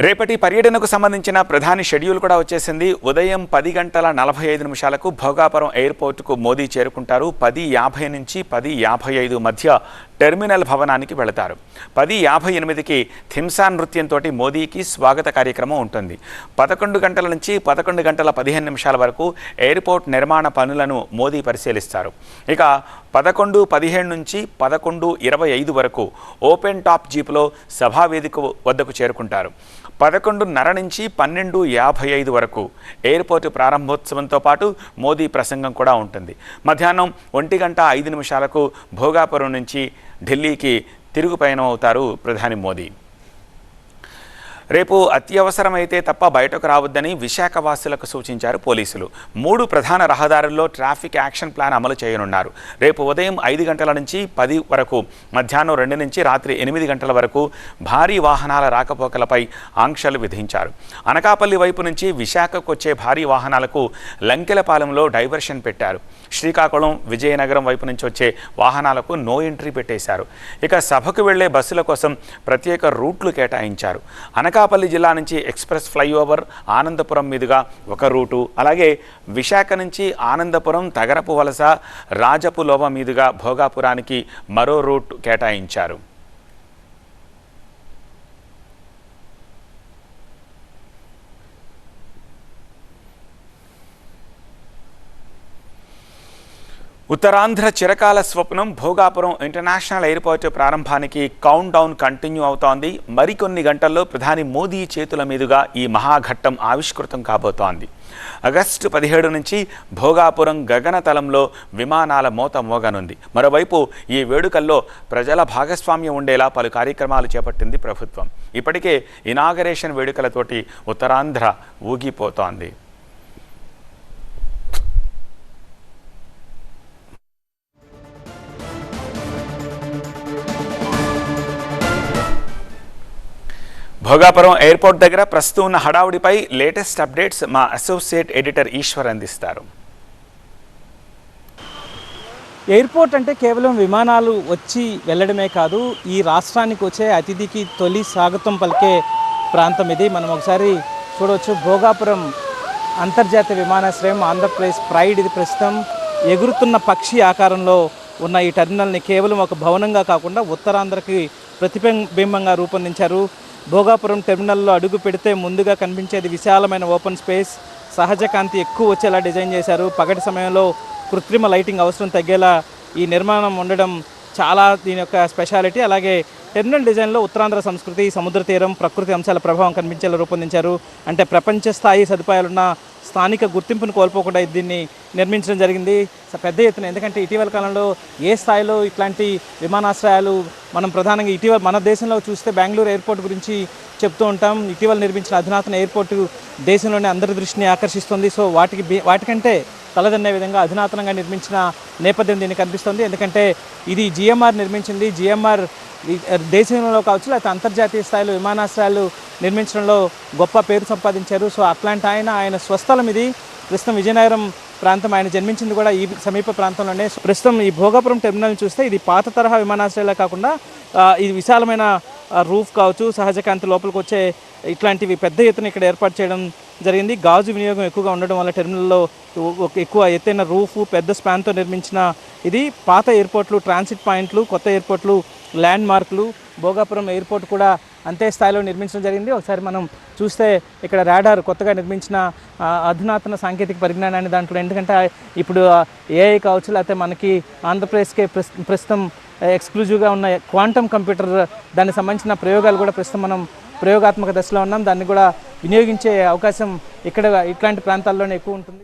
రేపటి పర్యటనకు సంబంధించిన ప్రధాని షెడ్యూల్ కూడా వచ్చేసింది. ఉదయం 10:45 భోగాపురం ఎయిర్పోర్టుకు మోదీ చేరుకుంటారు. 10:50 నుంచి 10:55 మధ్య టెర్మినల్ భవనానికి వెళతారు. 10:58కి థింసా నృత్యంతో మోదీకి స్వాగత కార్యక్రమం ఉంటుంది. 11 గంటల నుంచి 11:15 వరకు ఎయిర్పోర్ట్ నిర్మాణ పనులను మోదీ పరిశీలిస్తారు. ఇక 11:17 నుంచి 11:25 వరకు ఓపెన్ టాప్ జీప్లో సభావేదిక వద్దకు చేరుకుంటారు. 11:30 నుంచి 12:55 వరకు ఎయిర్పోర్టు ప్రారంభోత్సవంతో పాటు మోదీ ప్రసంగం కూడా ఉంటుంది. మధ్యాహ్నం 1:05 భోగాపురం నుంచి ఢిల్లీకి తిరుగు పయనం అవుతారు ప్రధాని మోదీ. రేపు అత్యవసరమైతే తప్ప బయటకు రావద్దని విశాఖ వాసులకు సూచించారు పోలీసులు. 3 ప్రధాన రహదారుల్లో ట్రాఫిక్ యాక్షన్ ప్లాన్ అమలు చేయనున్నారు. రేపు ఉదయం 5 గంటల నుంచి 10 వరకు, మధ్యాహ్నం 2 నుంచి రాత్రి 8 గంటల వరకు భారీ వాహనాల రాకపోకలపై ఆంక్షలు విధించారు. అనకాపల్లి వైపు నుంచి విశాఖకు వచ్చే భారీ వాహనాలకు లంకెలపాలెంలో డైవర్షన్ పెట్టారు. శ్రీకాకుళం, విజయనగరం వైపు నుంచి వచ్చే వాహనాలకు నో ఎంట్రీ పెట్టేశారు. ఇక సభకు వెళ్లే బస్సుల కోసం ప్రత్యేక రూట్లు కేటాయించారు. అనకాపల్లి జిల్లా నుంచి ఎక్స్ప్రెస్ ఫ్లైఓవర్ ఆనందపురం మీదుగా ఒక రూటు, అలాగే విశాఖ నుంచి ఆనందపురం, తగరపు వలస, రాజపు లోవ మీదుగా భోగాపురానికి మరో రూట్ కేటాయించారు. ఉత్తరాంధ్ర చిరకాల స్వప్నం భోగాపురం ఇంటర్నేషనల్ ఎయిర్పోర్టు ప్రారంభానికి కౌంట్ డౌన్ కంటిన్యూ అవుతోంది. మరికొన్ని గంటల్లో ప్రధాని మోదీ చేతుల మీదుగా ఈ మహాఘట్టం ఆవిష్కృతం కాబోతోంది. ఆగస్టు 17 నుంచి భోగాపురం గగనతలంలో విమానాల మోత మోగనుంది. మరోవైపు ఈ వేడుకల్లో ప్రజల భాగస్వామ్యం ఉండేలా పలు కార్యక్రమాలు చేపట్టింది ప్రభుత్వం. ఇప్పటికే ఇనాగరేషన్ వేడుకలతోటి ఉత్తరాంధ్ర ఊగిపోతోంది. భోగాపురం ఎయిర్పోర్ట్ దగ్గర ప్రస్తుతం ఉన్న హడావుడిపై లేటెస్ట్ అప్డేట్స్ మా అసోసియేట్ ఎడిటర్ ఈశ్వర్ అందిస్తారు. ఎయిర్పోర్ట్ అంటే కేవలం విమానాలు వచ్చి వెళ్ళడమే కాదు, ఈ రాష్ట్రానికి వచ్చే అతిథికి తొలి స్వాగతం పలికే ప్రాంతం ఇది. మనం ఒకసారి చూడవచ్చు. భోగాపురం అంతర్జాతీయ విమానాశ్రయం, ఆంధ్రప్రదేశ్ ప్రైడ్. ఇది ప్రస్తుతం ఎగురుతున్న పక్షి ఆకారంలో ఉన్న ఈ టెర్మినల్ని కేవలం ఒక భవనంగా కాకుండా ఉత్తరాంధ్రకి ప్రతిబింబంగా రూపొందించారు. భోగాపురం టెర్మినల్లో అడుగు పెడితే ముందుగా కనిపించేది విశాలమైన ఓపెన్ స్పేస్, సహజ కాంతి ఎక్కువ వచ్చేలా డిజైన్ చేశారు. పగటి సమయంలో కృత్రిమ లైటింగ్ అవసరం తగ్గేలా ఈ నిర్మాణం ఉండడం చాలా దీని యొక్క స్పెషాలిటీ. అలాగే టెర్మినల్ డిజైన్లో ఉత్తరాంధ్ర సంస్కృతి, సముద్ర తీరం, ప్రకృతి అంశాల ప్రభావం కనిపించేలా రూపొందించారు. అంటే ప్రపంచ స్థాయి సదుపాయాలున్న స్థానిక గుర్తింపును కోల్పోకుండా దీన్ని నిర్మించడం జరిగింది పెద్ద ఎత్తున. ఎందుకంటే ఇటీవల కాలంలో ఏ స్థాయిలో ఇట్లాంటి విమానాశ్రయాలు మనం ప్రధానంగా ఇటీవల మన దేశంలో చూస్తే బెంగళూరు ఎయిర్పోర్ట్ గురించి చెప్తూ ఉంటాం. ఇటీవల నిర్మించిన అధునాతన ఎయిర్పోర్టు దేశంలోనే అందరి దృష్టిని ఆకర్షిస్తుంది. సో వాటికంటే తలదన్నే విధంగా అధునాతనంగా నిర్మించిన నేపథ్యం దీనికి కనిపిస్తుంది. ఎందుకంటే ఇది జిఎంఆర్ నిర్మించింది. జిఎంఆర్ దేశంలో కావచ్చు లేకపోతే అంతర్జాతీయ స్థాయిలో విమానాశ్రయాలు నిర్మించడంలో గొప్ప పేరు సంపాదించారు. సో అట్లాంటి ఆయన స్వస్థలం ఇది. ప్రస్తుతం విజయనగరం ప్రాంతం, ఆయన జన్మించింది కూడా ఈ సమీప ప్రాంతంలోనే. ప్రస్తుతం ఈ భోగాపురం టెర్మినల్ చూస్తే ఇది పాత తరహా విమానాశ్రయాలే కాకుండా ఇది విశాలమైన రూఫ్ కావచ్చు, సహజ కాంతి లోపలికి వచ్చే ఇట్లాంటివి పెద్ద ఎత్తున ఇక్కడ ఏర్పాటు చేయడం జరిగింది. గాజు వినియోగం ఎక్కువగా ఉండడం వల్ల టెర్మినల్లో ఎక్కువ ఎత్తైన రూఫ్, పెద్ద స్పాన్తో నిర్మించిన ఇది. పాత ఎయిర్పోర్ట్లు, ట్రాన్సిట్ పాయింట్లు, కొత్త ఎయిర్పోర్ట్లు, ల్యాండ్ మార్కులు. భోగాపురం ఎయిర్పోర్ట్ కూడా అంతే స్థాయిలో నిర్మించడం జరిగింది. ఒకసారి మనం చూస్తే ఇక్కడ రాడార్ కొత్తగా నిర్మించిన అధునాతన సాంకేతిక పరిజ్ఞానాన్ని దాంట్లో, ఎందుకంటే ఇప్పుడు ఏఐ కావచ్చు లేకపోతే మనకి ఆంధ్రప్రదేశ్కే ప్రస్తుతం ఎక్స్క్లూజివ్గా ఉన్న క్వాంటమ్ కంప్యూటర్, దానికి సంబంధించిన ప్రయోగాలు కూడా ప్రస్తుతం మనం ప్రయోగాత్మక దశలో ఉన్నాం. దాన్ని కూడా వినియోగించే అవకాశం ఇక్కడ ఇట్లాంటి ప్రాంతాల్లోనే ఎక్కువ ఉంటుంది.